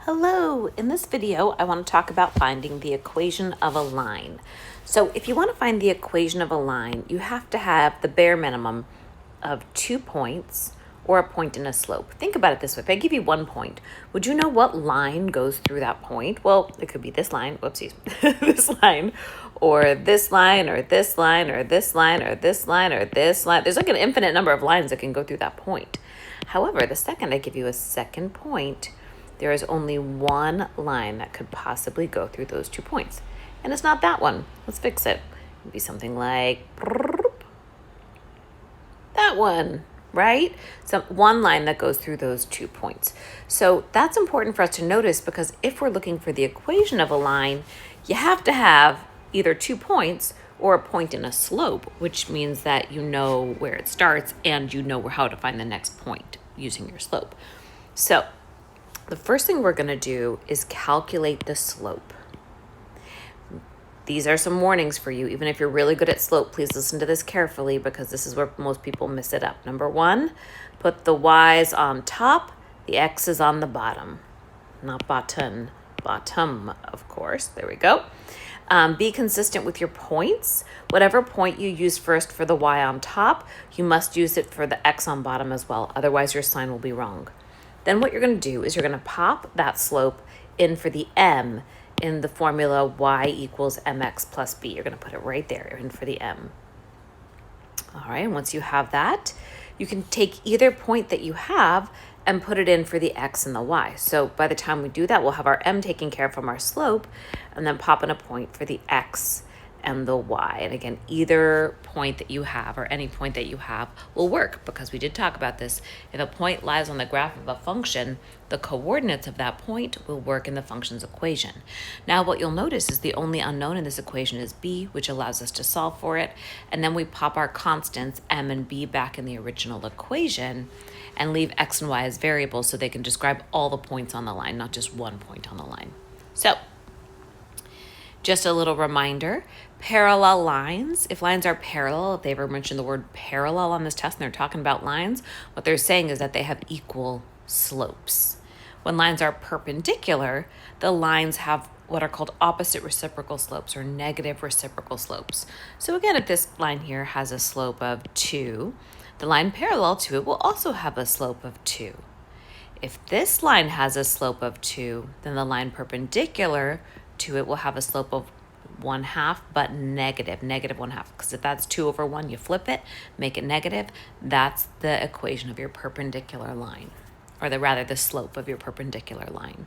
Hello, in this video I want to talk about finding the equation of a line. So if you want to find the equation of a line, you have to have the bare minimum of 2 points or a point and a slope. Think about it this way. If I give you 1 point, would you know what line goes through that point? Well, it could be this line, whoopsies, this line, or this line, or this line, or this line, or this line, or this line. There's like an infinite number of lines that can go through that point. However, the second I give you a second point, there is only one line that could possibly go through those 2 points. And it's not that one. Let's fix it. It'd be something like that one, right? So one line that goes through those 2 points. So that's important for us to notice, because if we're looking for the equation of a line, you have to have either 2 points or a point and a slope, which means that you know where it starts and you know how to find the next point using your slope. So the first thing we're going to do is calculate the slope. These are some warnings for you. Even if you're really good at slope, please listen to this carefully, because this is where most people miss it up. Number one, put the y's on top, the x's on the bottom. Not bottom, bottom, of course. There we go. Be consistent with your points. Whatever point you use first for the y on top, you must use it for the x on bottom as well. Otherwise, your sign will be wrong. Then what you're going to do is you're going to pop that slope in for the m in the formula y equals mx plus b. You're going to put it right there in for the m. All right, and once you have that, you can take either point that you have and put it in for the x and the y. So by the time we do that, we'll have our m taken care of from our slope, and then pop in a point for the x and the y. And again, either point that you have or any point that you have will work, because we did talk about this. If a point lies on the graph of a function, the coordinates of that point will work in the function's equation. Now what you'll notice is the only unknown in this equation is b, which allows us to solve for it. And then we pop our constants m and b back in the original equation and leave x and y as variables so they can describe all the points on the line, not just one point on the line. So just a little reminder, parallel lines, if lines are parallel, if they ever mention the word parallel on this test and they're talking about lines, what they're saying is that they have equal slopes. When lines are perpendicular, the lines have what are called opposite reciprocal slopes or negative reciprocal slopes. So again, if this line here has a slope of 2, the line parallel to it will also have a slope of 2. If this line has a slope of 2, then the line perpendicular to it will have a slope of 1/2, but negative 1/2. Because if that's 2 over 1, you flip it, make it negative. That's the equation of your perpendicular line, or rather the slope of your perpendicular line.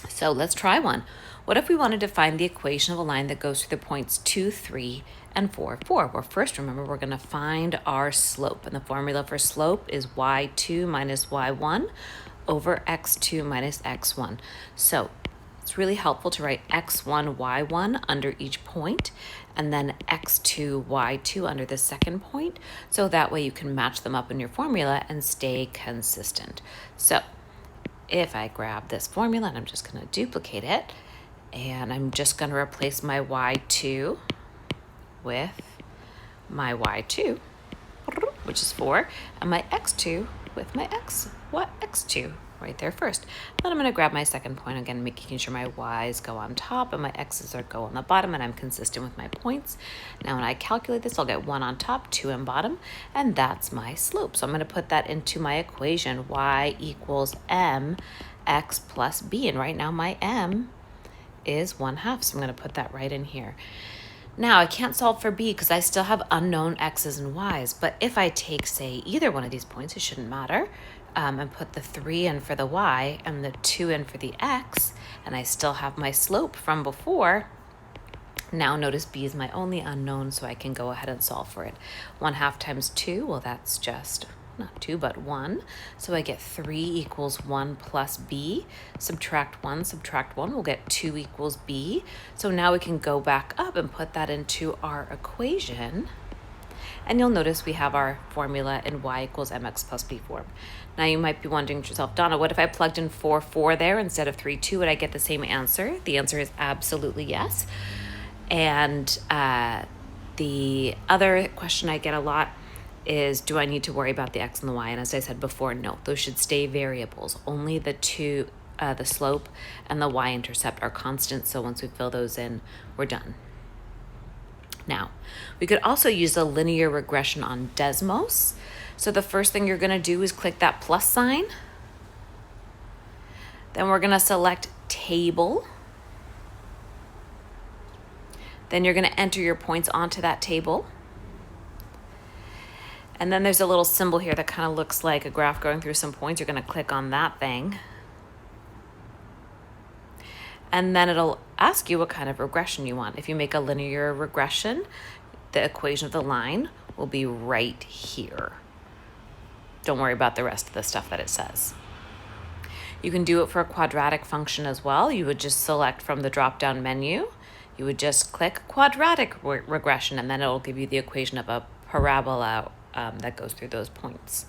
So let's try one. What if we wanted to find the equation of a line that goes through the points 2, 3, and 4, 4? Well, first, remember, we're going to find our slope. And the formula for slope is y2 minus y1 over x2 minus x1. So it's really helpful to write x1, y1 under each point, and then x2, y2 under the second point. So that way you can match them up in your formula and stay consistent. So if I grab this formula, and I'm just going to duplicate it, and I'm just going to replace my y2 with my y2, which is 4, and my x2 with my x2 right there first. Then I'm going to grab my second point, again, making sure my y's go on top and my x's go on the bottom, and I'm consistent with my points. Now when I calculate this, I'll get 1 on top, 2 on bottom, and that's my slope. So I'm going to put that into my equation, y equals mx plus b, and right now my m is 1/2, so I'm going to put that right in here. Now I can't solve for b because I still have unknown x's and y's, but if I take, say, either one of these points, it shouldn't matter, and put the 3 in for the y and the 2 in for the x, and I still have my slope from before. Now notice b is my only unknown, so I can go ahead and solve for it. 1/2 times 2, well, that's just not 2, but 1. So I get 3 equals 1 plus b. Subtract 1, we'll get 2 equals b. So now we can go back up and put that into our equation. And you'll notice we have our formula in y equals mx plus b form. Now you might be wondering to yourself, Donna, what if I plugged in 4, 4 there instead of 3, 2? Would I get the same answer? The answer is absolutely yes. And the other question I get a lot is, do I need to worry about the x and the y? And as I said before, no, those should stay variables. Only the two the slope and the y-intercept are constant. So once we fill those in, we're done. Now, we could also use a linear regression on Desmos. So the first thing you're gonna do is click that plus sign. Then we're gonna select table. Then you're gonna enter your points onto that table. And then there's a little symbol here that kind of looks like a graph going through some points. You're gonna click on that thing. And then it'll ask you what kind of regression you want. If you make a linear regression, the equation of the line will be right here. Don't worry about the rest of the stuff that it says. You can do it for a quadratic function as well. You would just select from the drop-down menu. You would just click quadratic regression, and then it will give you the equation of a parabola that goes through those points.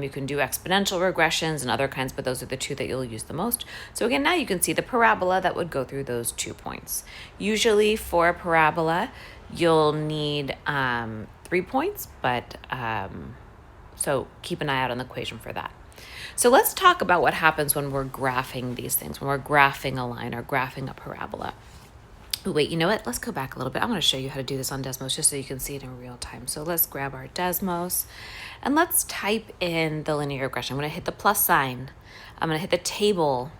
You can do exponential regressions and other kinds, but those are the two that you'll use the most. So again, now you can see the parabola that would go through those 2 points. Usually for a parabola, you'll need 3 points, but so keep an eye out on the equation for that. So let's talk about what happens when we're graphing these things, when we're graphing a line or graphing a parabola. Oh, wait, you know what? Let's go back a little bit. I'm going to show you how to do this on Desmos just so you can see it in real time. So let's grab our Desmos and let's type in the linear regression. I'm going to hit the plus sign. I'm going to hit the table.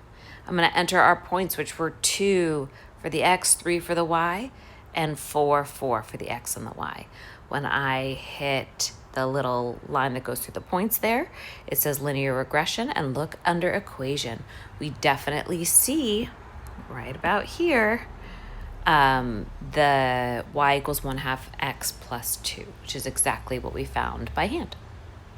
I'm going to enter our points, which were 2 for the x, 3 for the y, and 4 for the x and the y. When I hit the little line that goes through the points there, it says linear regression, and look under equation. We definitely see right about here the y equals 1/2 x plus 2, which is exactly what we found by hand.